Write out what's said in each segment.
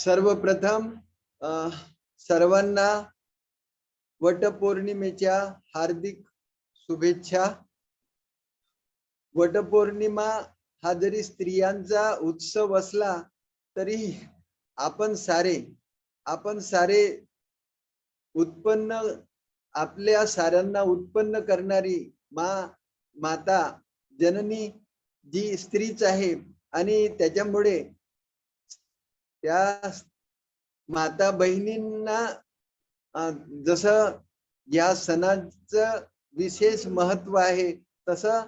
सर्वप्रथम सर्वांना वटपौर्णिमेच्या हार्दिक शुभेच्छा। वटपौर्णिमा हा जरी स्त्रियांचा उत्सव असला तरी आपण सारे उत्पन्न आपल्या साऱ्यांना उत्पन्न करणारी माता जननी जी स्त्रीच आहे आणि त्याच्यामुळे त्या माता बहिणींना जसं या सणाचं विशेष महत्व आहे तसं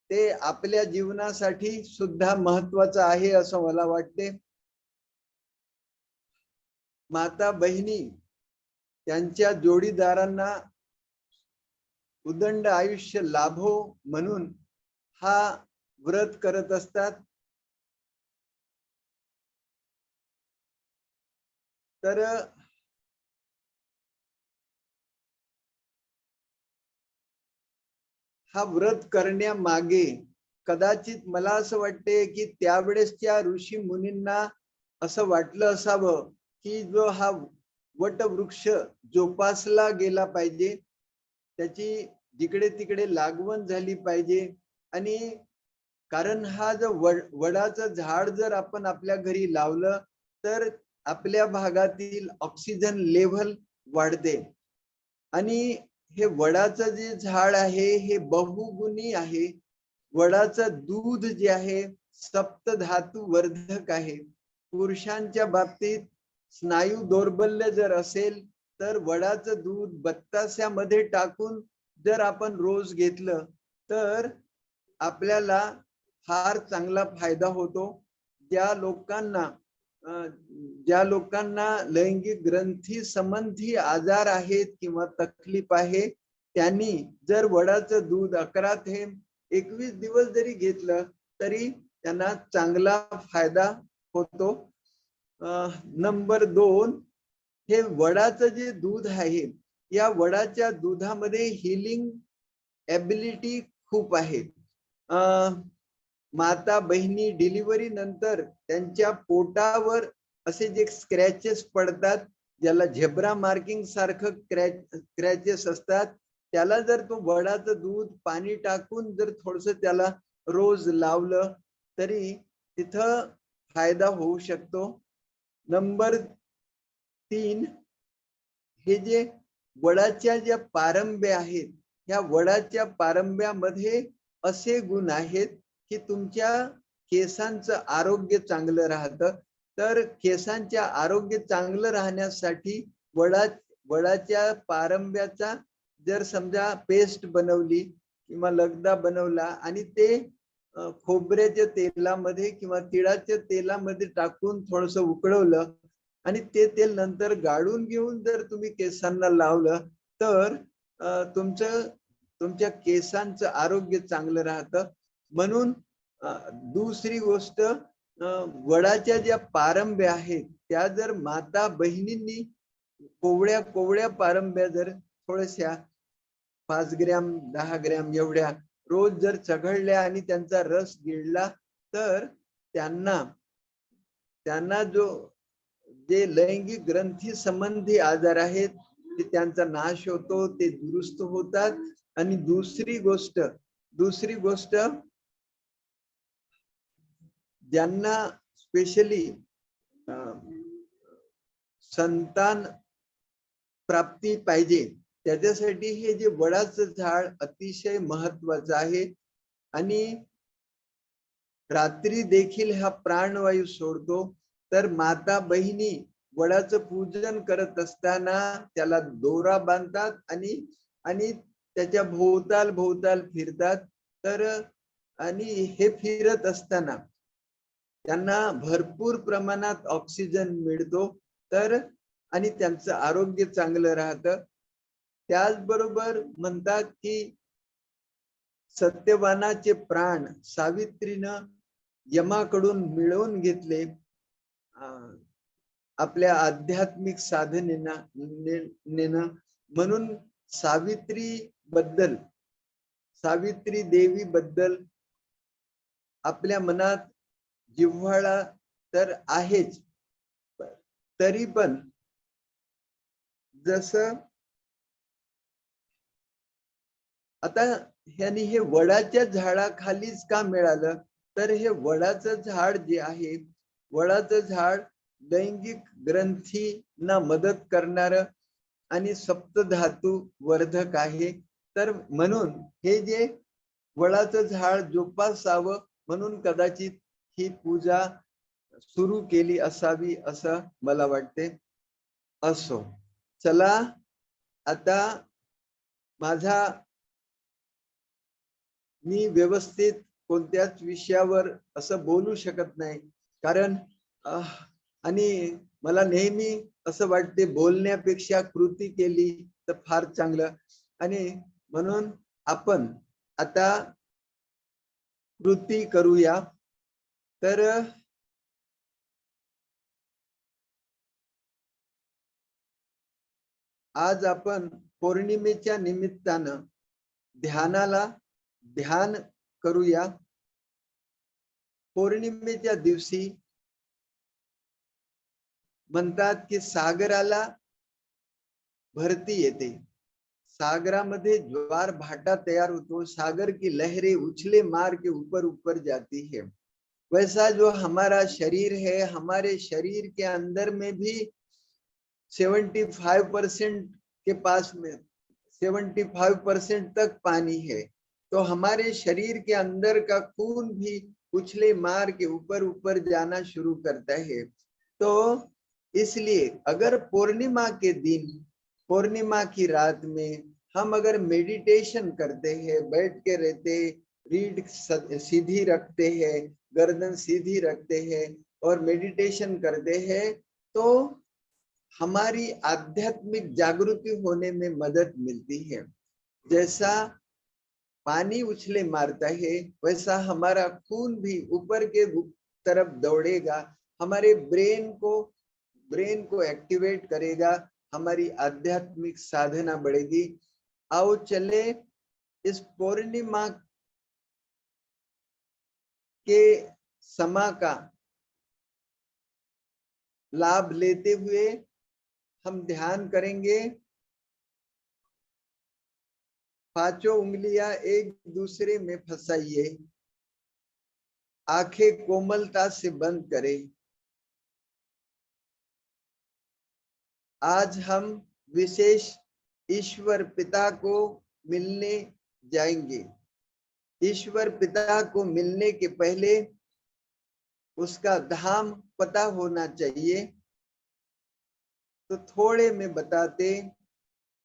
ते आपल्या जीवनासाठी सुद्धा महत्वाचं आहे असं मला वाटते। माता बहिणी त्यांच्या जोडीदारांना उदंड आयुष्य लाभो म्हणून हा व्रत करत असतात। तर हा व्रत करण्यामागे कदाचित मला असं वाटते की त्यावेळेसच्या ऋषी मुनींना असं वाटलं असावं की जो हा वटवृक्ष जोपासला गेला पाहिजे, त्याची जिकडे तिकडे लागवण झाली पाहिजे। आणि कारण हा जो वडाचं झाड जर आपण आपल्या घरी लावलं तर आपल्या भागातील ऑक्सिजन लेव्हल वाढते आणि हे वडाचं जे झाड आहे हे बहुगुणी आहे। वडाचं दूध जे आहे सप्तधातू वर्धक आहे। पुरुषांच्या बाबतीत स्नायू दौर्बल्य जर असेल तर वडाचं दूध बत्तास्यामध्ये टाकून जर आपण रोज घेतलं तर आपल्याला फार चांगला फायदा होतो। ज्या लोकांना लैंगिक ग्रंथी संबंधी आजार आहेत किंवा तकलीफ आहे त्यांनी जर वडाचं दूध 11 थेंब 21 दिवस जरी घेतलं तरी त्यांना चांगला फायदा होतो। नंबर 2, हे वडाचं जे दूध आहे या वडाच्या दुधामध्ये हिलिंग एबिलिटी खूप आहे। माता बहिणी डिलिव्हरी नंतर त्यांच्या पोटावर असे जे स्क्रॅचेस पडतात ज्याला झेब्रा मार्किंग सारखं स्क्रॅचेस असतात, त्याला जर तो वडाचं दूध पाणी टाकून जर थोडस त्याला रोज लावलं तरी तिथं फायदा होऊ शकतो। नंबर 3, हे जे वडाच्या ज्या पारंब्या आहेत या वडाच्या पारंब्यामध्ये असे गुण आहेत की तुमच्या केसांचं आरोग्य चांगलं राहतं। तर केसांच्या आरोग्य चांगलं राहण्यासाठी वडाच्या पारंब्याचा जर समजा पेस्ट बनवली किंवा लगदा बनवला आणि ते खोबऱ्याच्या तेलामध्ये किंवा तिळाच्या तेलामध्ये टाकून थोडस उकळवलं आणि ते तेल नंतर गाळून घेऊन जर तुम्ही केसांना लावलं तर तुमच्या केसांचं आरोग्य चांगलं राहतं। म्हणून दुसरी गोष्ट, वडाच्या ज्या पारंब्या आहेत त्या जर माता बहिणींनी कोवळ्या पारंब्या जर थोड्याशा 5 ग्रॅम 10 ग्रॅम एवढ्या रोज जर चघळल्या आणि त्यांचा रस गिळला तर त्यांना जे लैंगिक ग्रंथी संबंधी आजार आहेत ते त्यांचा नाश होतो, ते दुरुस्त होतात। आणि दुसरी गोष्ट ज्यांना स्पेशली संतान प्राप्ती पाहिजे त्याच्यासाठी हे जे वडाचं झाड अतिशय महत्वाचं आहे। आणि रात्री देखील हा प्राणवायू सोडतो। तर माता बहिणी वडाचं पूजन करत असताना त्याला दोरा बांधतात आणि त्याच्या भोवताल फिरतात। तर आणि हे फिरत असताना त्यांना भरपूर प्रमाणात ऑक्सिजन मिळतो तर आणि त्यांचं आरोग्य चांगलं राहतं। त्याचबरोबर म्हणतात की सत्यवानाचे प्राण सावित्रीनं यमाकडून मिळवून घेतले आपल्या आध्यात्मिक साधनेनं। म्हणून सावित्री देवी बद्दल आपल्या मनात जिव्हाळा तर आहेच, तरी पण जसं आता ह्यानी हे वडाच्या झाडाखालीच का मिळालं, तर हे वडाचं झाड जे आहे, वडाचं झाड लैंगिक ग्रंथींना मदत करणार आणि सप्तधातू वर्धक आहे. तर म्हणून हे जे वडाचं झाड जोपासावं म्हणून कदाचित ही पूजा सुरू केली असावी असं मला वाटते. असो, चला आता माझा मी व्यवस्थित कोणत्याच विषयावर असं बोलू शकत नाही, कारण आणि मला नेहमी असं वाटते बोलण्यापेक्षा कृती केली तर फार चांगलं. आणि म्हणून आपण आता कृती करूया. तर आज आपण पौर्णिमेच्या निमित्तानं ध्यान करूया. पौर्णिमेच्या दिवशी म्हणतात की सागराला भरती येते, सागरामध्ये ज्वार भाटा तैयार होतो, सागर की लहरें उछले मार के ऊपर ऊपर जाती है। वैसा जो हमारा शरीर है, हमारे शरीर के अंदर में भी 75% के पास में 75% तक पानी है। तो हमारे शरीर के अंदर का खून भी उछले मार के ऊपर ऊपर जाना शुरू करता है। तो इसलिए अगर पूर्णिमा के दिन, पूर्णिमा की रात में हम अगर मेडिटेशन करते हैं, बैठ के रहते, रीढ़ सीधी रखते हैं, गर्दन सीधी रखते हैं और मेडिटेशन करते हैं, तो हमारी आध्यात्मिक जागृति होने में मदद मिलती है। जैसा पानी उछले मारता है, वैसा हमारा खून भी ऊपर के तरफ दौड़ेगा, हमारे ब्रेन को एक्टिवेट करेगा, हमारी आध्यात्मिक साधना बढ़ेगी। आओ चले इस पूर्णिमा के समा का लाभ लेते हुए हम ध्यान करेंगे। पांचों उंगलियां एक दूसरे में फंसाइए, आंखें कोमलता से बंद करें। आज हम विशेष ईश्वर पिता को मिलने जाएंगे। ईश्वर पिता को मिलने के पहले उसका धाम पता होना चाहिए। तो थोड़े में बताते,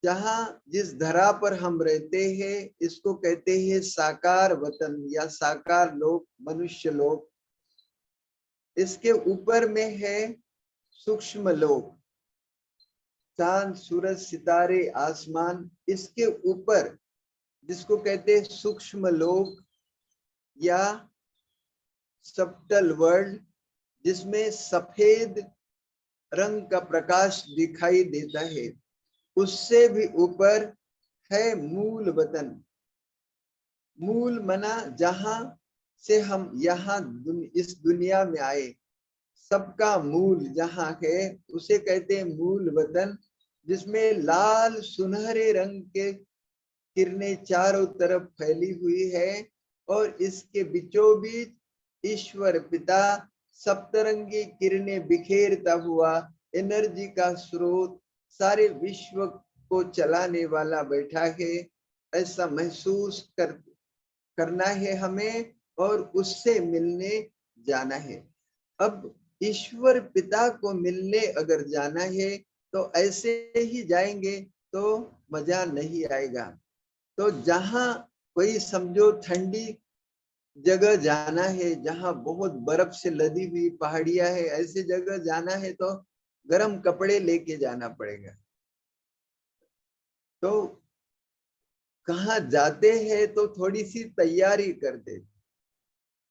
जहां जिस धरा पर हम रहते हैं इसको कहते हैं साकार वतन या साकार लोक, मनुष्य लोक। इसके ऊपर में है सूक्ष्म लोक, चांद सूरज सितारे आसमान। इसके ऊपर जिसको कहते हैं सूक्ष्म लोक या सब्टल वर्ल्ड, जिसमें सफेद रंग का प्रकाश दिखाई देता है, उससे भी ऊपर है मूल वतन। मूल मना जहां से हम यहाँ इस दुनिया में आए, सबका मूल जहां है उसे कहते हैं मूल वतन, जिसमें लाल सुनहरे रंग के किरणें चारों तरफ फैली हुई है और इसके बीचों बीच ईश्वर पिता सप्तरंगी किरणें बिखेरता हुआ एनर्जी का स्रोत सारे विश्व को चलाने वाला बैठा है। ऐसा महसूस करना है हमें और उससे मिलने जाना है। अब ईश्वर पिता को मिलने अगर जाना है तो ऐसे ही जाएंगे तो मजा नहीं आएगा। तो जहां कोई समझो ठंडी जगह जाना है, जहां बहुत बर्फ से लदी हुई पहाड़ियां है, ऐसी जगह जाना है तो गर्म कपड़े लेके जाना पड़ेगा। तो कहाँ जाते हैं तो थोड़ी सी तैयारी करते।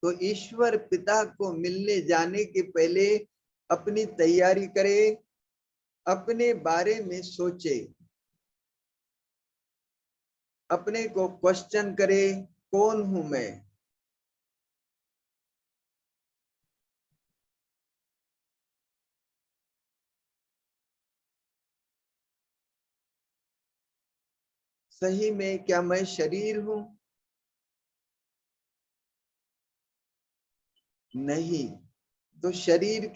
तो ईश्वर पिता को मिलने जाने के पहले अपनी तैयारी करे, अपने बारे में सोचे, अपने को क्वेश्चन करे, कौन हूं मैं। सही में क्या मैं शरीर हूं? नहीं। तो शरीर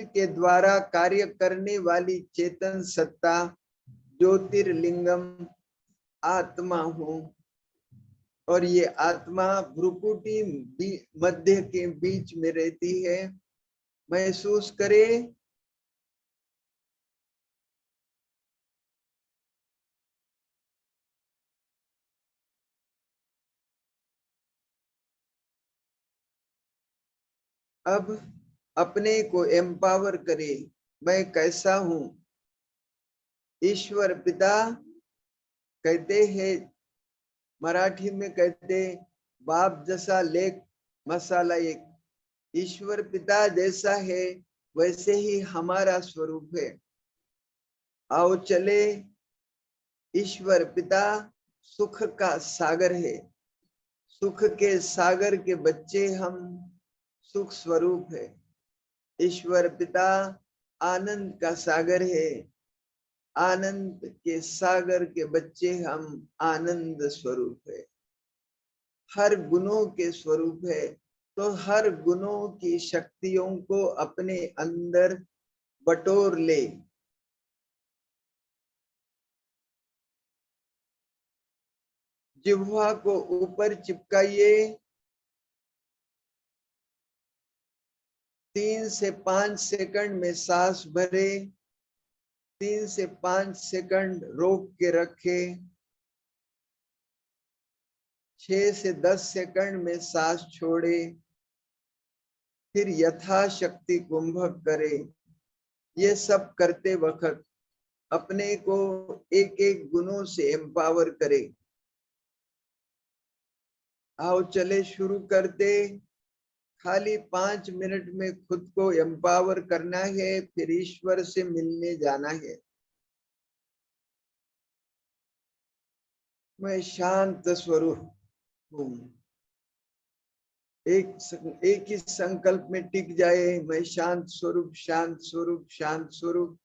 के द्वारा कार्य करने वाली चेतन सत्ता ज्योतिर्लिंगम आत्मा हूं। और ये आत्मा भ्रुकुटी मध्य के बीच में रहती है। महसूस करे। अब अपने को एम्पावर करे। मैं कैसा हूं? ईश्वर पिता कहते हैं, मराठी में कहते, बाप जैसा लेख मसाला एक। ईश्वर पिता जैसा है वैसे ही हमारा स्वरूप है। आओ चले। ईश्वर पिता सुख का सागर है। सुख के सागर के बच्चे हम सुख स्वरूप है। ईश्वर पिता आनंद का सागर है। आनंद के सागर के बच्चे हम आनंद स्वरूप है। हर गुणों के स्वरूप है। तो हर गुणों की शक्तियों को अपने अंदर बटोर ले। जिह्वा को ऊपर चिपकाइए। 3 से 5 सेकंड में सांस भरे। 3 से 5 सेकंड रोक के रखे। 6 से 10 सेकंड में सांस छोड़े। फिर यथाशक्ति कुंभक करे। ये सब करते वक्त अपने को एक एक गुणों से एम्पावर करे। आओ चले शुरू करते। खाली 5 मिनट में खुद को एम्पावर करना है, फिर ईश्वर से मिलने जाना है। मैं शांत स्वरूप हूँ। एक ही संकल्प में टिक जाए। मैं शांत स्वरूप, शांत स्वरूप, शांत स्वरूप।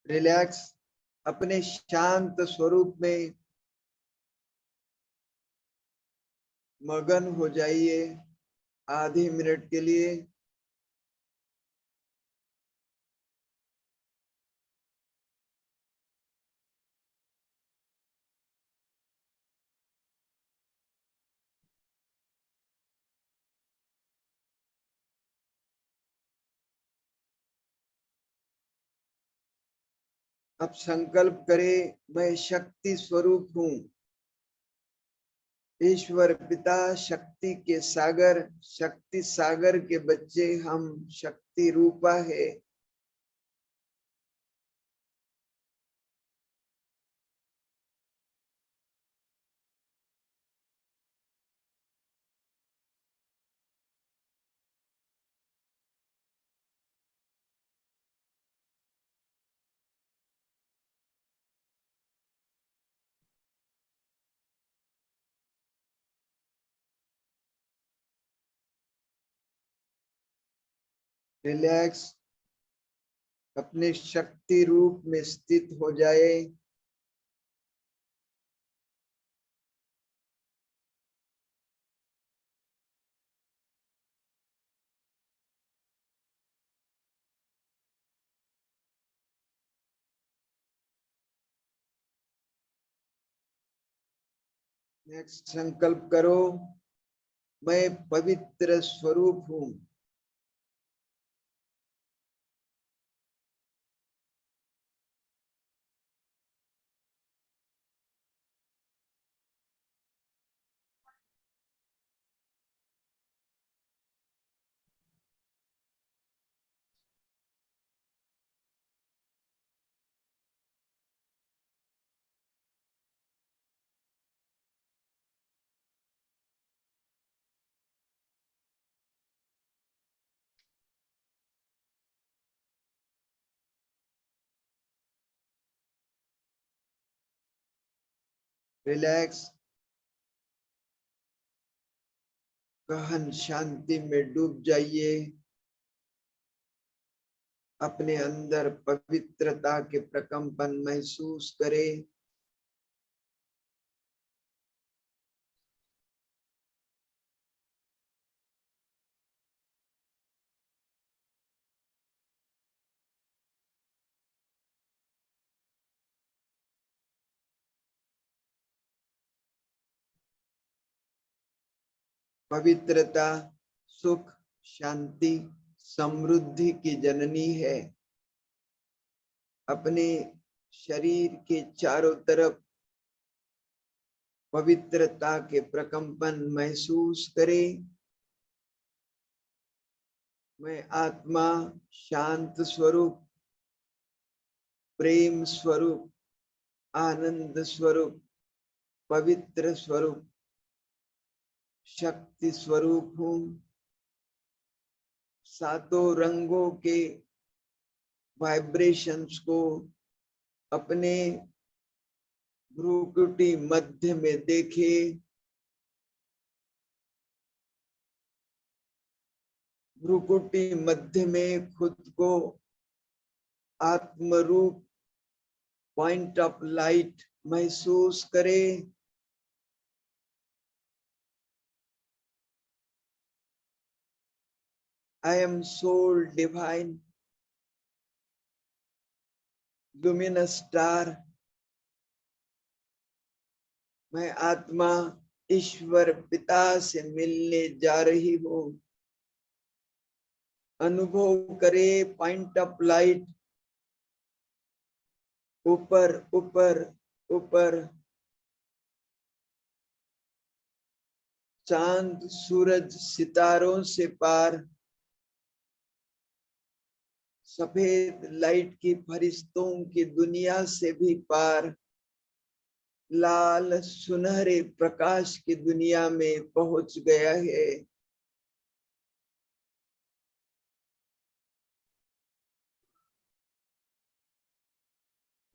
रिलैक्स। अपने शांत स्वरूप में मगन हो जाइए आधे मिनट के लिए। अब संकल्प करें, मैं शक्ति स्वरूप हूँ। ईश्वर पिता शक्ति के सागर, शक्ति सागर के बच्चे हम शक्ति रूपा है। रिलैक्स। अपने शक्ति रूप में स्थित हो जाए। नेक्स्ट संकल्प करो, मैं पवित्र स्वरूप हूँ। रिलैक्स, गहन शांति में डूब जाइए। अपने अंदर पवित्रता के प्रकंपन महसूस करें। पवित्रता सुख, शांति, समृद्धि की जननी है। अपने शरीर के चारों तरफ पवित्रता के प्रकंपन महसूस करें। मैं आत्मा शांत स्वरूप, प्रेम स्वरूप, आनंद स्वरूप, पवित्र स्वरूप, शक्ति स्वरूप हूँ। सातों रंगों के वाइब्रेशंस को अपने भ्रूकुटी मध्य में देखे। भ्रूकुटी मध्य में खुद को आत्मरूप पॉइंट ऑफ लाइट महसूस करें। I am soul divine, luminous star। मैं आत्मा ईश्वर पिता से मिलने जा रही हूँ। अनुभव करे पॉइंट ऑफ लाइट ऊपर ऊपर ऊपर, चांद सूरज सितारों से पार, सफेद लाइट की फरिश्तों की दुनिया से भी पार, लाल सुनहरे प्रकाश की दुनिया में पहुंच गया है।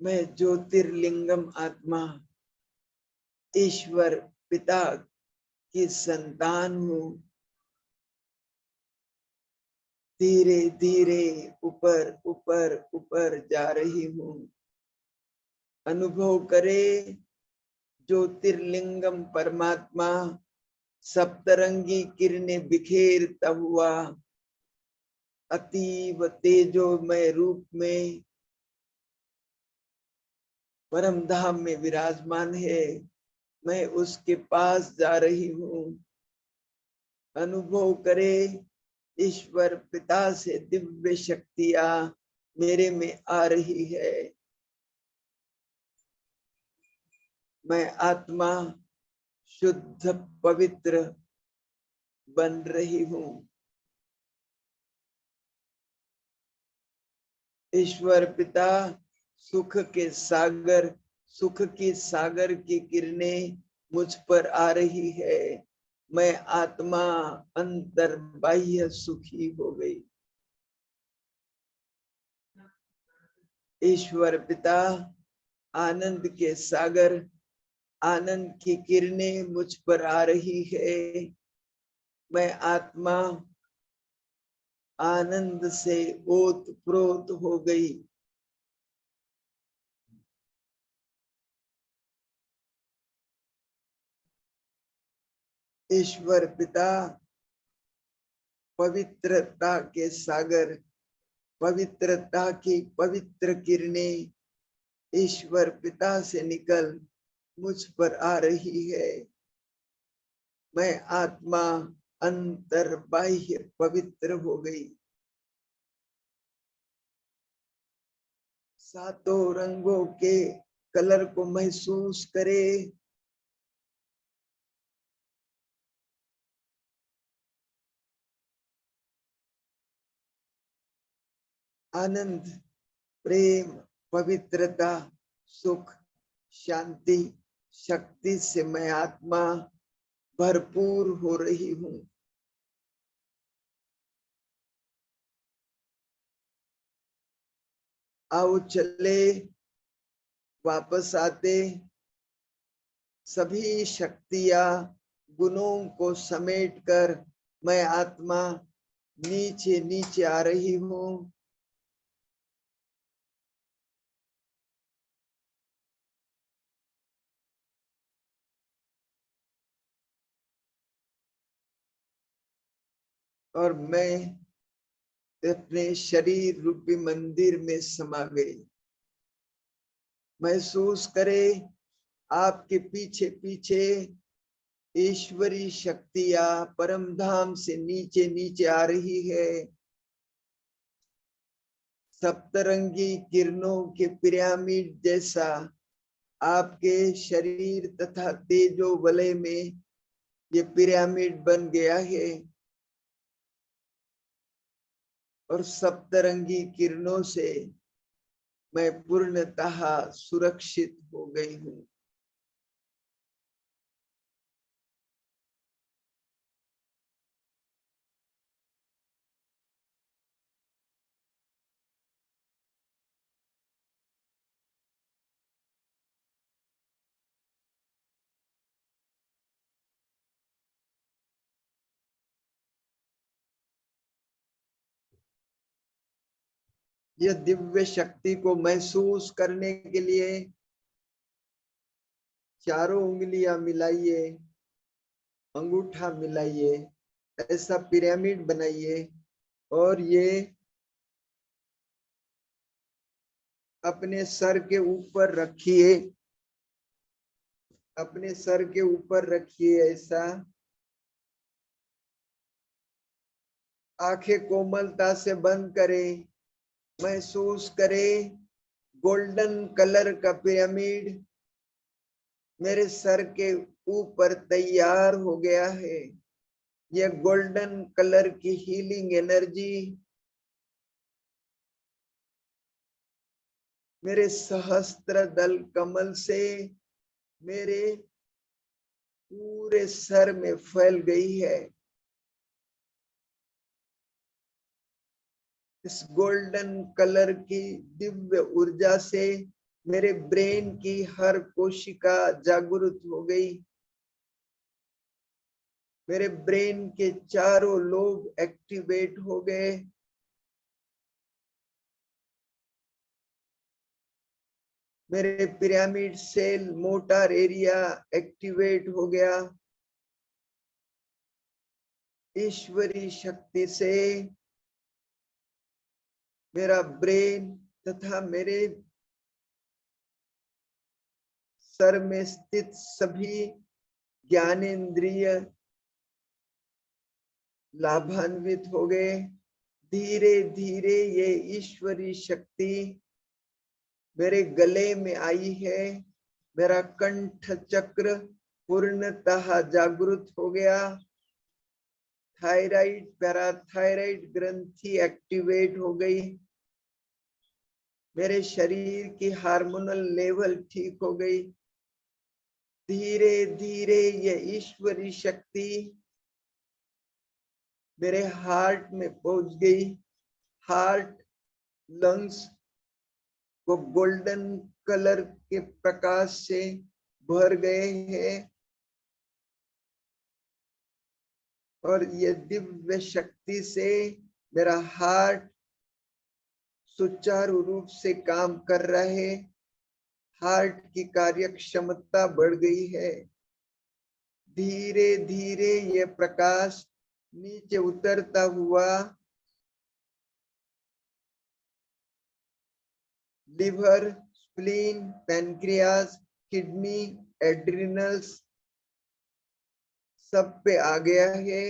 मैं ज्योतिर्लिंगम आत्मा ईश्वर पिता की संतान हूँ। धीरे धीरे ऊपर ऊपर ऊपर जा रही हूँ। अनुभव करे ज्योतिर्लिंगम परमात्मा सप्तरंगी किरणें बिखेरता हुआ अतीव तेजोमय रूप में परम धाम में विराजमान है। मैं उसके पास जा रही हूँ। अनुभव करे ईश्वर पिता से दिव्य शक्तियां मेरे में आ रही है। मैं आत्मा शुद्ध पवित्र बन रही हूँ। ईश्वर पिता सुख के सागर, सुख की सागर की किरणें मुझ पर आ रही है। मैं आत्मा अंतर बाह्य सुखी हो गई। ईश्वर पिता आनंद के सागर, आनंद की किरणें मुझ पर आ रही है। मैं आत्मा आनंद से ओतप्रोत हो गई। ईश्वर पिता पवित्रता के सागर, पवित्रता की पवित्र किरणें ईश्वर पिता से निकल मुझ पर आ रही है। मैं आत्मा अंतर बाह्य पवित्र हो गई। सातों रंगों के कलर को महसूस करे। आनंद, प्रेम, पवित्रता, सुख, शांति, शक्ति से मैं आत्मा भरपूर हो रही हूँ। आओ चले, वापस आते सभी शक्तियां गुणों को समेटकर मैं आत्मा नीचे नीचे आ रही हूँ। और मैं अपने शरीर रूपी मंदिर में समा गई। महसूस करे आपके पीछे पीछे ईश्वरी शक्तियां परम धाम से नीचे नीचे आ रही है। सप्तरंगी किरणों के पिरामिड जैसा आपके शरीर तथा तेजो वलय में ये पिरामिड बन गया है और सप्तरंगी किरणों से मैं पूर्णतः सुरक्षित हो गई हूँ। यह दिव्य शक्ति को महसूस करने के लिए चारों उंगलियां मिलाइए, अंगूठा मिलाइए, ऐसा पिरामिड बनाइए और ये अपने सर के ऊपर रखिए, अपने सर के ऊपर रखिए ऐसा। आंखें कोमलता से बंद करें, महसूस करें गोल्डन कलर का पिरामिड मेरे सर के ऊपर तैयार हो गया है। यह गोल्डन कलर की हीलिंग एनर्जी मेरे सहस्त्र दल कमल से मेरे पूरे सर में फैल गई है। इस गोल्डन कलर की दिव्य ऊर्जा से मेरे ब्रेन की हर कोशिका जागृत हो गई। मेरे ब्रेन के चारों लोब एक्टिवेट हो गए। मेरे pyramid cell motor area activate हो गया। ईश्वरी शक्ति से मेरा ब्रेन तथा मेरे सर में स्थित सभी ज्ञानेंद्रिय लाभान्वित हो गए। धीरे धीरे ये ईश्वरी शक्ति मेरे गले में आई है। मेरा कंठ चक्र पूर्णतः जागृत हो गया। थायराइड पैराथायराइड ग्रंथि एक्टिवेट हो गई। मेरे शरीर की हार्मोनल लेवल ठीक हो गई। धीरे धीरे ये ईश्वरी शक्ति मेरे हार्ट में पहुंच गई। हार्ट लंग्स को गोल्डन कलर के प्रकाश से भर गए हैं और ये दिव्य शक्ति से मेरा हार्ट सुचारू रूप से काम कर रहा है। हार्ट की कार्य क्षमता बढ़ गई है। धीरे धीरे ये प्रकाश नीचे उतरता हुआ लिवर, स्प्लीन, पैनक्रियास, किडनी, एड्रिनल्स सब पे आ गया है।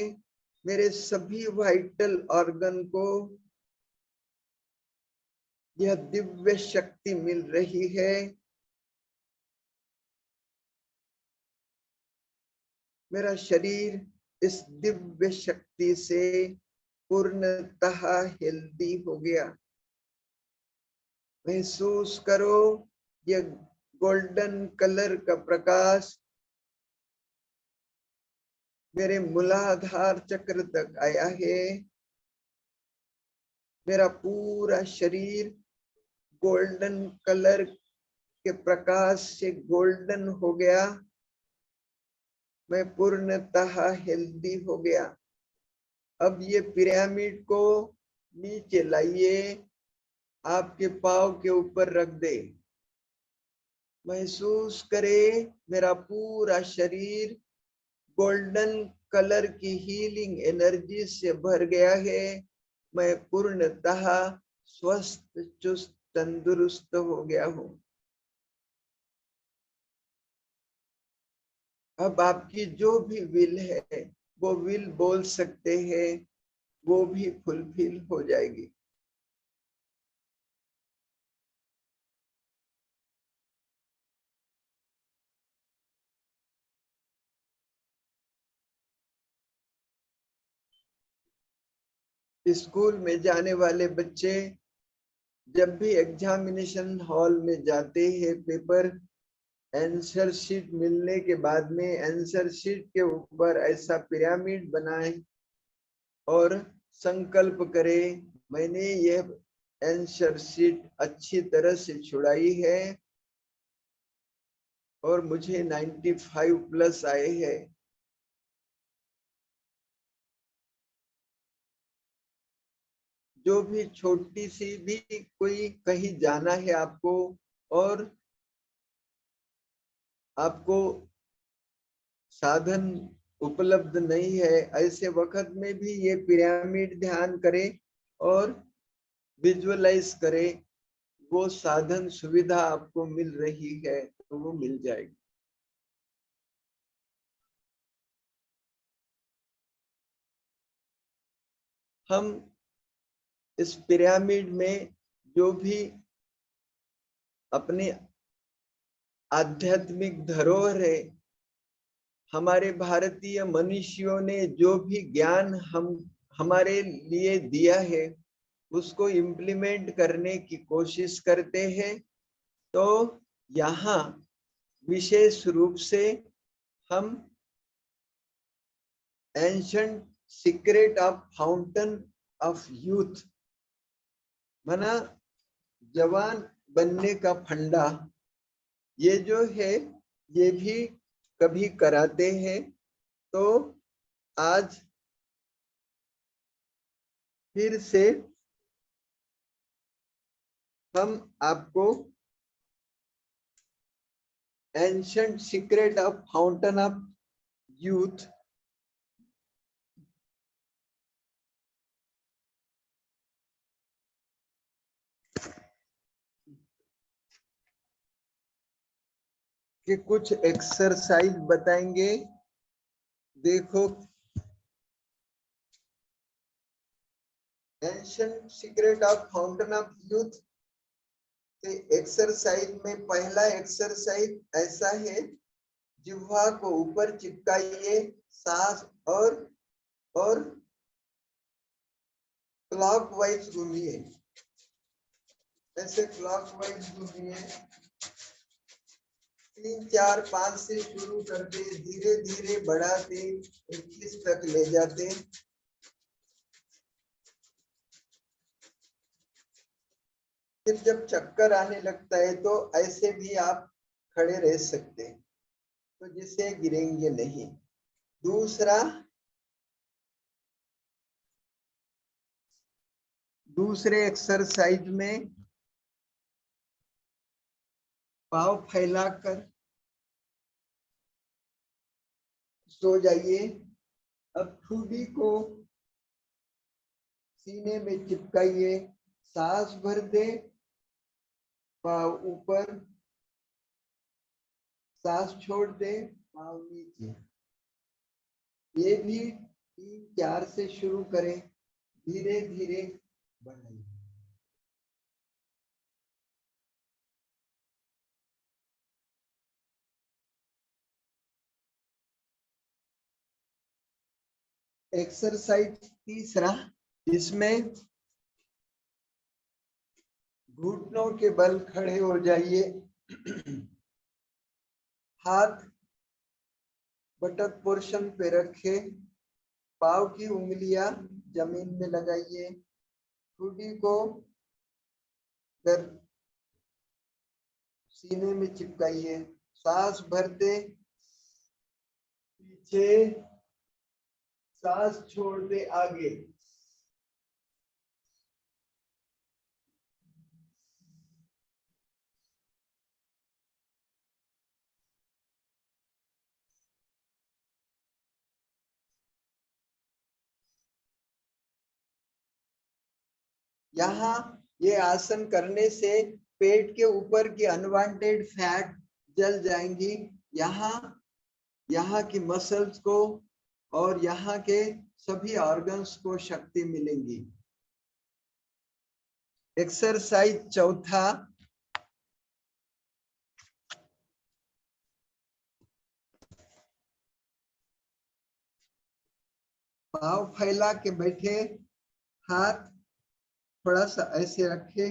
मेरे सभी वाइटल ऑर्गन को यह दिव्य शक्ति मिल रही है। मेरा शरीर इस दिव्य शक्ति से पूर्णतः हेल्दी हो गया। महसूस करो यह गोल्डन कलर का प्रकाश मेरे मूलाधार चक्र तक आया है। मेरा पूरा शरीर गोल्डन कलर के प्रकाश से गोल्डन हो गया। मैं पूर्णतः हेल्दी हो गया। अब ये पिरामिड को नीचे लाइए, आपके पाँव के ऊपर रख दे। महसूस करे मेरा पूरा शरीर गोल्डन कलर की हीलिंग एनर्जी से भर गया है। मैं पूर्णतः स्वस्थ, चुस्त, तंदुरुस्त हो गया हूँ। अब आपकी जो भी विल है वो विल बोल सकते हैं, वो भी फुलफिल हो जाएगी। स्कूल में जाने वाले बच्चे जब भी एग्जामिनेशन हॉल में जाते हैं, पेपर आंसर शीट मिलने के बाद में आंसर शीट के ऊपर ऐसा पिरामिड बनाए और संकल्प करे, मैंने ये आंसर शीट अच्छी तरह से छुड़ाई है और मुझे 95 प्लस आए हैं। जो भी छोटी सी भी कोई कहीं जाना है आपको और आपको साधन उपलब्ध नहीं है, ऐसे वक्त में भी ये पिरामिड ध्यान करें और विजुअलाइज करें, वो साधन सुविधा आपको मिल रही है तो वो मिल जाएगी। हम इस पिरामिड में जो भी अपनी आध्यात्मिक धरोहर है, हमारे भारतीय मनीषियों ने जो भी ज्ञान हम हमारे लिए दिया है उसको इम्प्लीमेंट करने की कोशिश करते हैं। तो यहाँ विशेष रूप से हम ancient secret of fountain of youth, माना जवान बनने का फंडा, ये जो है ये भी कभी कराते हैं। तो आज फिर से हम आपको ancient secret of fountain of youth के कुछ एक्सरसाइज बताएंगे। देखो, ancient secret of fountain of youth के एक्सरसाइज में पहला एक्सरसाइज ऐसा है, जिह्वा को ऊपर चिपकाइए, सांस और क्लॉकवाइज घूमिए, ऐसे क्लॉकवाइज घूमिए। 3 4 5 से शुरू करते, धीरे धीरे बढ़ाते 21 तक ले जाते। फिर जब चक्कर आने लगता है तो ऐसे भी आप खड़े रह सकते हैं, तो जिससे गिरेंगे नहीं। दूसरे एक्सरसाइज में पाँव फैलाकर सो जाइए। अब ठुड्डी को सीने में चिपकाइए, सांस भर दे, पाँव ऊपर, सांस छोड़ दे, पाँव नीचे। ये भी 3 4 से शुरू करें, धीरे धीरे बढ़ाइए। एक्सरसाइज तीसरा, इसमें घुटनों के बल खड़े हो जाइए, हाथ बटक पोर्शन पे रखे, पाँव की उंगलियां जमीन में लगाइए, ठुड्डी को सीने में चिपकाइए, सांस भरते पीछे, सांस छोड़ते आगे। यहाँ ये आसन करने से पेट के ऊपर की अनवांटेड फैट जल जाएंगी। यहाँ की मसल्स को और यहाँ के सभी ऑर्गन्स को शक्ति मिलेंगी। एक्सरसाइज चौथा, पांव फैला के बैठे, हाथ थोड़ा सा ऐसे रखे,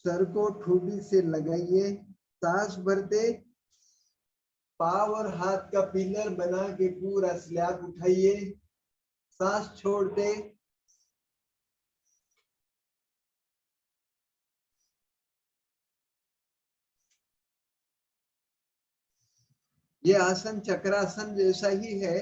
सर को ठोडी से लगाइए, सांस भरते पाव और हाथ का पिलर बना के पूरा स्लैब उठाइए, सांस छोड़ते ये आसन चक्रासन जैसा ही है।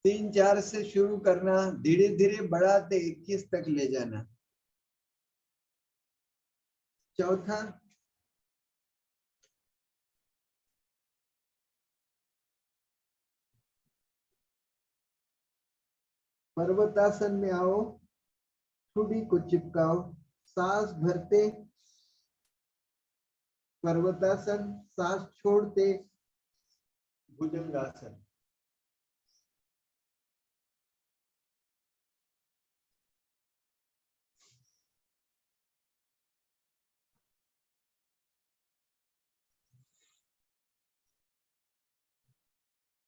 तीन चार से शुरू करना, धीरे धीरे बढ़ाते 21 तक ले जाना। चौथा, पर्वतासन में आओ, ठुडी को चिपकाओ, सांस भरते पर्वतासन, सांस छोड़ते भुजंगासन।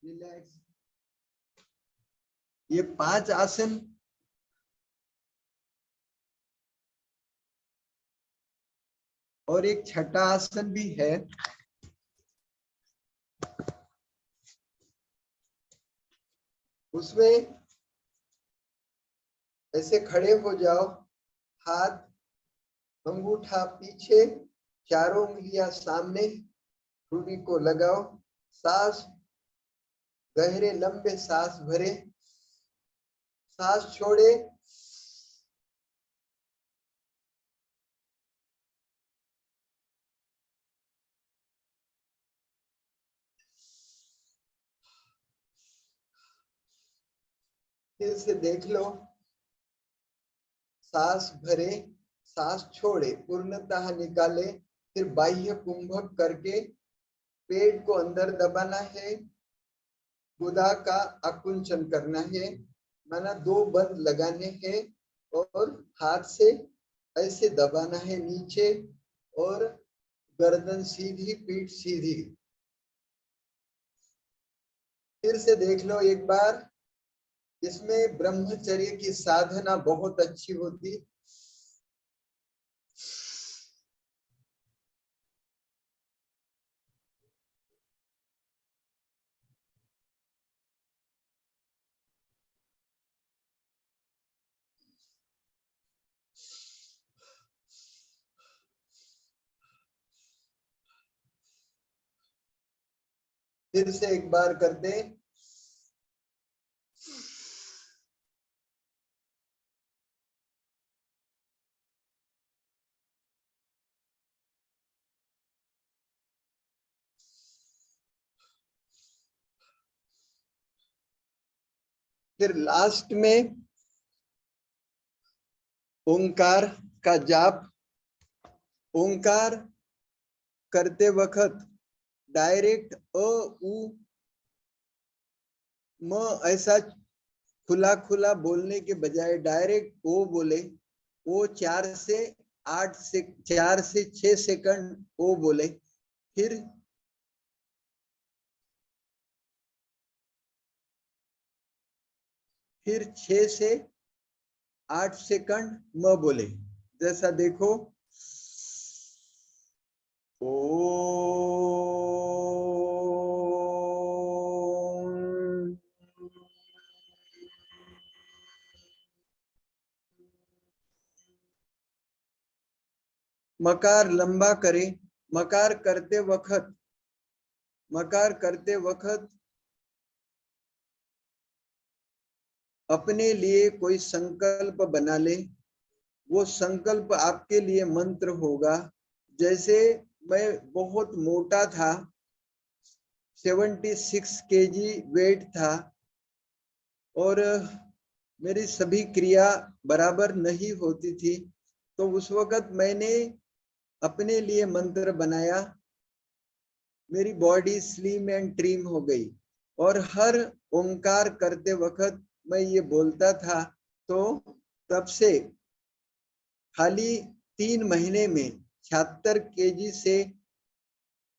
रिलैक्स। ये 5 आसन और एक छठा आसन भी है। उसमें ऐसे खड़े हो जाओ, हाथ अंगूठा पीछे, चारों उंगलियां सामने, ठुडी को लगाओ, सांस गहरे लंबे सांस भरे, सांस छोड़े, फिर से देख लो, सांस भरे, सांस छोड़े, पूर्णतः निकाले, फिर बाह्य कुंभक करके पेट को अंदर दबाना है, गुदा का आकुंचन करना है, माना 2 बंद लगाने हैं और हाथ से ऐसे दबाना है नीचे, और गर्दन सीधी, पीठ सीधी। फिर से देख लो एक बार। इसमें ब्रह्मचर्य की साधना बहुत अच्छी होती। फिर से एक बार करते, फिर लास्ट में ओंकार का जाप। ओंकार करते वक्त डायरेक्ट अ उ म ऐसा खुला खुला बोलने के बजाय डायरेक्ट ओ बोले। वो 4 से 6 सेकंड ओ बोले, फिर फिर 6 से 8 सेकंड म बोले। जैसा देखो, ओ मकार लंबा करे। मकार करते वक्त अपने लिए कोई संकल्प बना ले। वो संकल्प आपके लिए मंत्र होगा। जैसे मैं बहुत मोटा था, 76 kg वेट था, और मेरी सभी क्रिया बराबर नहीं होती थी। तो उस वक्त मैंने अपने लिए मंत्र बनाया, मेरी बॉडी स्लिम एंड ट्रिम हो गई। और हर ओंकार करते वक्त मैं ये बोलता था। तो तब से खाली 3 महीने में 76 kg से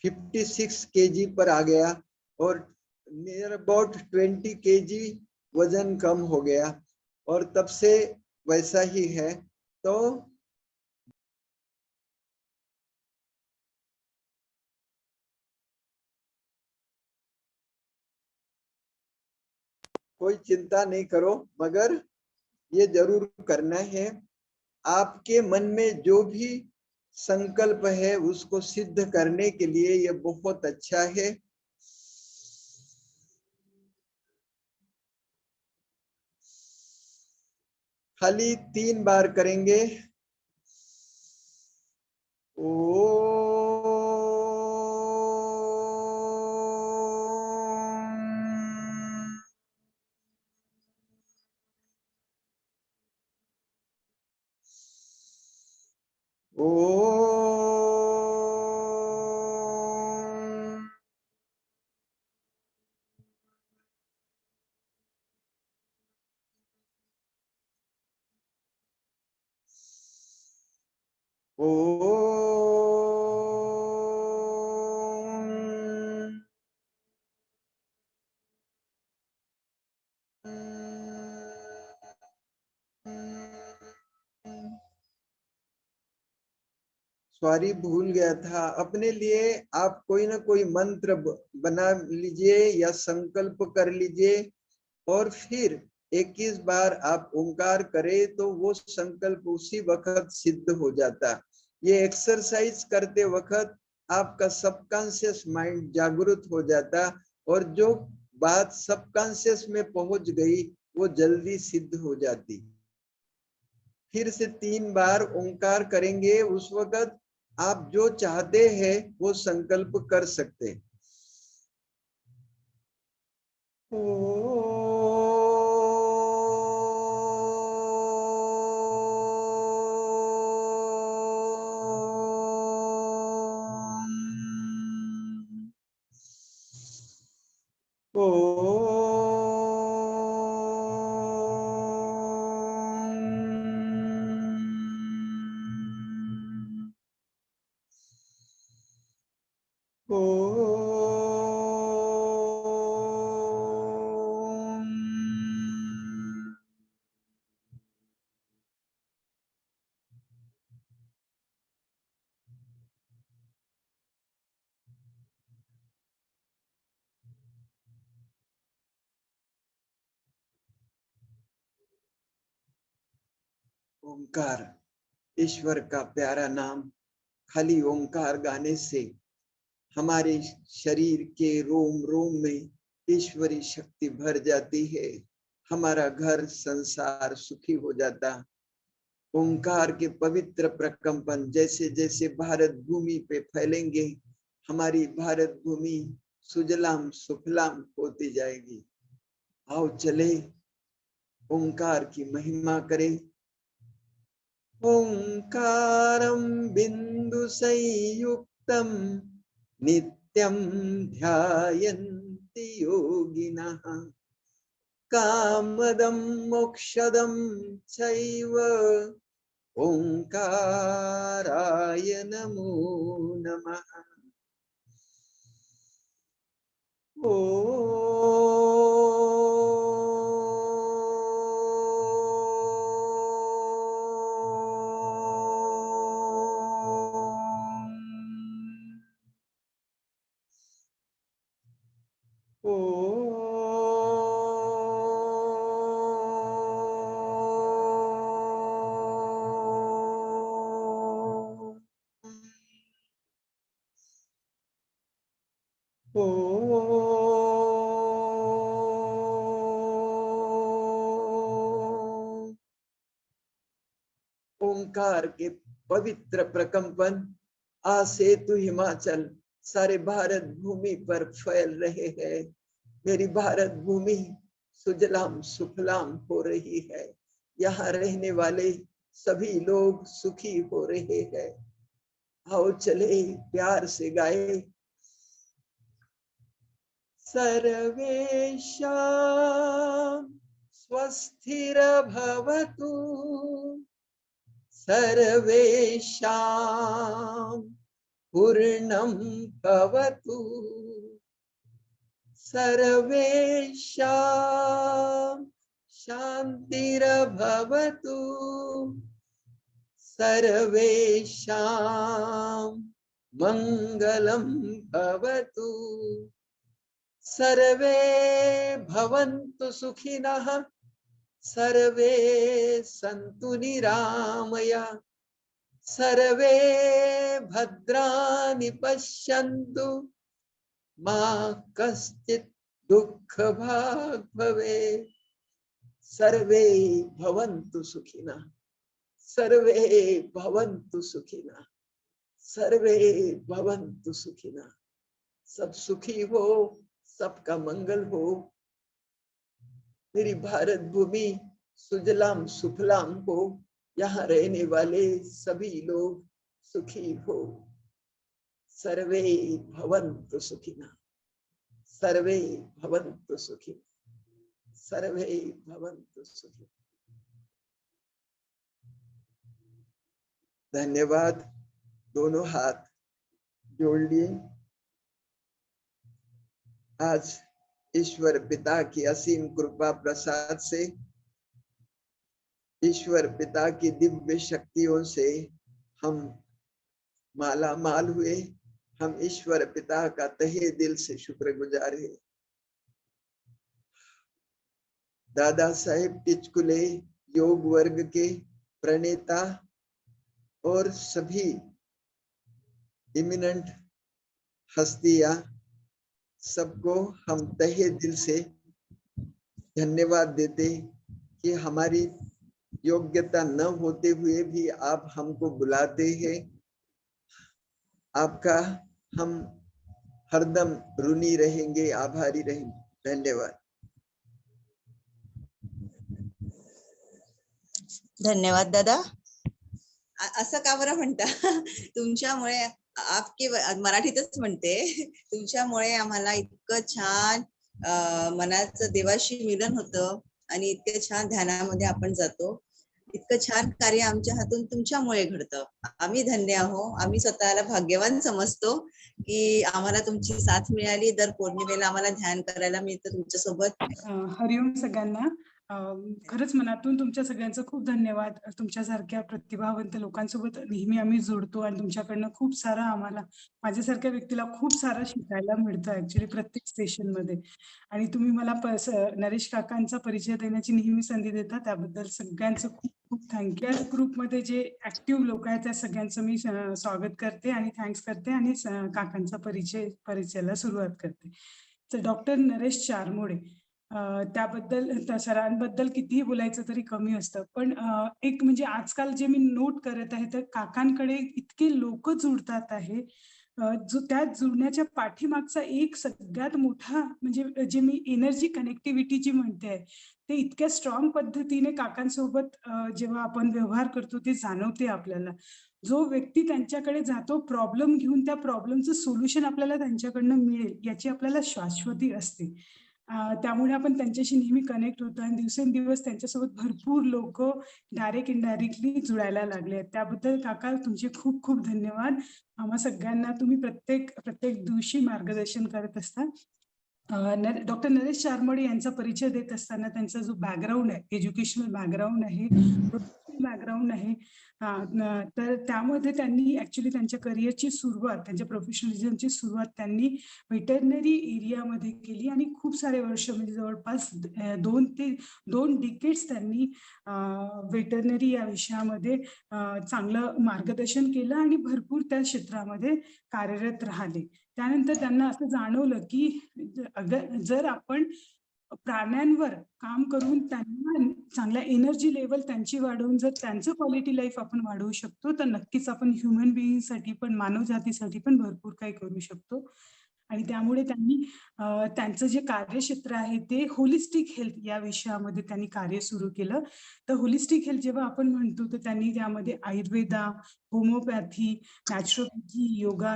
56 kg पर आ गया, और नियर अबाउट 20 kg वजन कम हो गया, और तब से वैसा ही है। तो कोई चिंता नहीं करो, मगर ये जरूर करना है। आपके मन में जो भी संकल्प है उसको सिद्ध करने के लिए ये बहुत अच्छा है। खाली 3 बार करेंगे। ओ ओ सॉरी, भूल गया था। अपने लिए आप कोई ना कोई मंत्र बना लीजिए या संकल्प कर लीजिए, और फिर 21 बार आप ओंकार करें तो वो संकल्प उसी वक्त सिद्ध हो जाता। ये एक्सरसाइज करते वक्त आपका सबकॉन्शियस माइंड जागृत हो जाता, और जो बात सबकॉन्शियस में पहुंच गई वो जल्दी सिद्ध हो जाती। फिर से 3 बार ओंकार करेंगे, उस वक्त आप जो चाहते हैं वो संकल्प कर सकते हैं। ओ ओ ओंकार ईश्वर का प्यारा नाम। खाली ओंकार गाने से हमारे शरीर के रोम रोम में ईश्वरी शक्ति भर जाती है। हमारा घर संसार सुखी हो जाता। ओंकार के पवित्र प्रकंपन जैसे जैसे भारत भूमि पे फैलेंगे, हमारी भारत भूमि सुजलाम सुफलाम होती जाएगी। आओ चले ओंकार की महिमा करें। ओंकारं बिंदु संयुक्तम नित्यं ध्यायन्ति योगिनः। कामदं मोक्षदं चैव ओंकाराय नमो नमः। ओ ओंकार के पवित्र प्रकंपन आज सेतु हिमाचल सारे भारत भूमि पर फैल रहे हैं। मेरी भारत भूमि सुजलाम सुफलाम हो रही है। यहाँ रहने वाले सभी लोग सुखी हो रहे हैं। आओ चले प्यार से गाए, सर्वेषां स्वस्तिर् भवतु, सर्वेषां पूर्णं भवतु, सर्वेषां शान्तिर् भवतु, सर्वेषां मङ्गलं भवतु, सर्वे भवन्तु सुखिनः, सर्वे सन्तु निरामया, सर्वे भद्राणि पश्यन्तु, मा कश्चित् दुःखभाग् भवेत्। सर्वे भवन्तु सुखिनः, सर्वे भवन्तु सुखिनः, सर्वे भवन्तु सुखिनः। सब सुखी हो, सबका मंगल हो। मेरी भारत भूमि सुजलाम सुफलाम हो, यहाँ रहने वाले सभी लोग सुखी हो। सर्वे भवन्तु सुखिनः, सर्वे भवन्तु सुखिनः, सर्वे भवन्तु सुखिनः। धन्यवाद। दोनों हाथ जोड़ लिए। आज ईश्वर पिता की असीम कृपा प्रसाद से, ईश्वर पिता की दिव्य शक्तियों से हम माला माल हुए। हम ईश्वर पिता का तहे दिल से शुक्रगुजार है। दादा साहेब टिचकुले योग वर्ग के प्रणेता और सभी इमिनेंट हस्तियां, सबको हम तहे दिल से धन्यवाद देते कि हमारी योग्यता न होते हुए भी आप हमको बुलाते हैं। आपका हम हरदम ऋणी रहेंगे, आभारी रहेंगे। धन्यवाद। धन्यवाद दादा। असं का बरं म्हणता? तुमच्यामुळे आपके मराठीतच म्हणते, तुमच्यामुळे आम्हाला इतकं छान मनाचं देवाशी मिलन होतं आणि इतकं छान ध्यानामध्ये आपण जातो। इतकं छान कार्य आमच्या हातून तुमच्यामुळे घडतं। आम्ही धन्य आहो। आम्ही स्वतःला भाग्यवान समजतो की आम्हाला तुमची साथ मिळाली। दर पौर्णिमेला आम्हाला ध्यान करायला मिळतं तुमच्या सोबत। हरिओम सगळ्यांना। खरंच मनातून तुमच्या सगळ्यांचं खूप धन्यवाद। तुमच्यासारख्या प्रतिभावंत लोकांसोबत नेहमी आम्ही जोडतो आणि तुमच्याकडनं खूप सारा आम्हाला, माझ्यासारख्या व्यक्तीला खूप सारं शिकायला मिळतं ऍक्च्युली प्रत्येक स्टेशन मध्ये। आणि तुम्ही मला नरेश काकांचा परिचय देण्याची नेहमी संधी देता, त्याबद्दल सगळ्यांचं खूप खूप थँक्यू। या ग्रुपमध्ये जे ऍक्टिव्ह लोक आहेत त्या सगळ्यांचं मी स्वागत करते आणि थँक्स करते आणि काकांचा परिचयाला सुरुवात करते। तर डॉक्टर नरेश चारमोडे, त्याबद्दल सरांबद्दल कितीही बोलायचं तरी कमी असतं। पण एक म्हणजे आजकाल जे मी नोट करत आहे तर काकांकडे इतके लोक जुडतात आहे, जो त्या जुळण्याच्या पाठीमागचा एक सगळ्यात मोठा म्हणजे जे मी एनर्जी कनेक्टिव्हिटी जी म्हणते, ते इतक्या स्ट्रॉंग पद्धतीने काकांसोबत जेव्हा आपण व्यवहार करतो ते जाणवते आपल्याला। जो व्यक्ती त्यांच्याकडे जातो प्रॉब्लेम घेऊन, त्या प्रॉब्लेमचं सोल्युशन आपल्याला त्यांच्याकडनं मिळेल याची आपल्याला शाश्वती असते। त्यामुळे आपण त्यांच्याशी नेहमी कनेक्ट होतो आणि दिवसेंदिवस त्यांच्यासोबत भरपूर लोक डायरेक्ट इनडायरेक्टली जुळायला लागले आहेत। त्याबद्दल काका तुमचे खूप खूप धन्यवाद। आम्हा सगळ्यांना तुम्ही प्रत्येक दिवशी मार्गदर्शन करत असता। डॉक्टर नरेश चारमोडे यांचा परिचय देत असताना त्यांचा जो बॅकग्राऊंड आहे, एज्युकेशनल बॅकग्राऊंड आहे, बॅकग्राऊंड आहे, तर त्यामध्ये त्यांनी ऍक्च्युली त्यांच्या करिअरची सुरुवात, त्यांच्या प्रोफेशनलिझमची सुरुवात त्यांनी वेटरनरी एरियामध्ये केली आणि खूप सारे वर्ष म्हणजे जवळपास 2 डिकेड्स त्यांनी वेटरनरी या विषयामध्ये चांगलं मार्गदर्शन केलं आणि भरपूर त्या क्षेत्रामध्ये कार्यरत राहिले। त्यानंतर त्यांना असं जाणवलं की जर आपण प्राण्यांवर काम करून त्यांना चांगल्या एनर्जी लेवल त्यांची वाढवून जर त्यांचं क्वालिटी लाईफ आपण वाढवू शकतो, तर नक्कीच आपण ह्युमन बिईंगसाठी पण, मानव जातीसाठी पण भरपूर काही करू शकतो. आणि त्यामुळे त्यांनी त्यांचं जे कार्यक्षेत्र आहे ते होलिस्टिक हेल्थ या विषयामध्ये त्यांनी कार्य सुरू केलं. तर होलिस्टिक हेल्थ जेव्हा आपण म्हणतो, तर त्यांनी त्यामध्ये आयुर्वेदा, होमिओपॅथी, नॅचरोपॅथी, योगा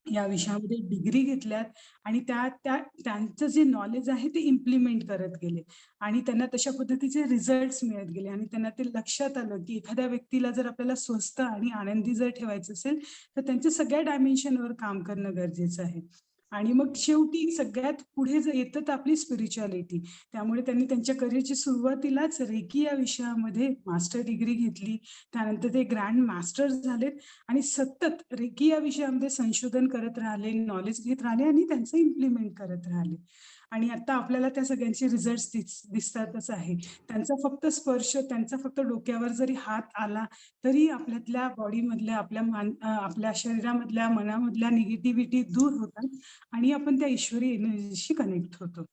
या विषयामध्ये डिग्री घेतल्यात आणि त्यांचं जे नॉलेज आहे ते इम्प्लिमेंट करत गेले आणि त्यांना तशा पद्धतीचे रिझल्ट्स मिळत गेले आणि त्यांना ते लक्षात आलं की एखाद्या व्यक्तीला जर आपल्याला स्वस्थ आणि आनंदी जर ठेवायचं असेल, तर त्यांच्या सगळ्या डायमेन्शनवर काम करणं गरजेचं आहे. आणि मग शेवटी सगळ्यात पुढे जर येतं तर आपली स्पिरिच्युअलिटी. त्यामुळे त्यांनी त्यांच्या करिअरची सुरुवातीलाच रेकी या विषयामध्ये मास्टर डिग्री घेतली. त्यानंतर ते ग्रँड मास्टर झालेत आणि सतत रेकी या विषयामध्ये संशोधन करत राहिले, नॉलेज घेत राहिले आणि त्यांचं इम्प्लिमेंट करत राहिले. आणि आता आपल्याला त्या सगळ्यांचे रिझल्ट दिसतातच आहे. त्यांचा फक्त स्पर्श, त्यांचा फक्त डोक्यावर जरी हात आला तरी आपल्यातल्या बॉडीमधल्या, आपल्या शरीरामधल्या, मनामधल्या निगेटिव्हिटी दूर होतात आणि आपण त्या ईश्वरी एनर्जीशी कनेक्ट होतो.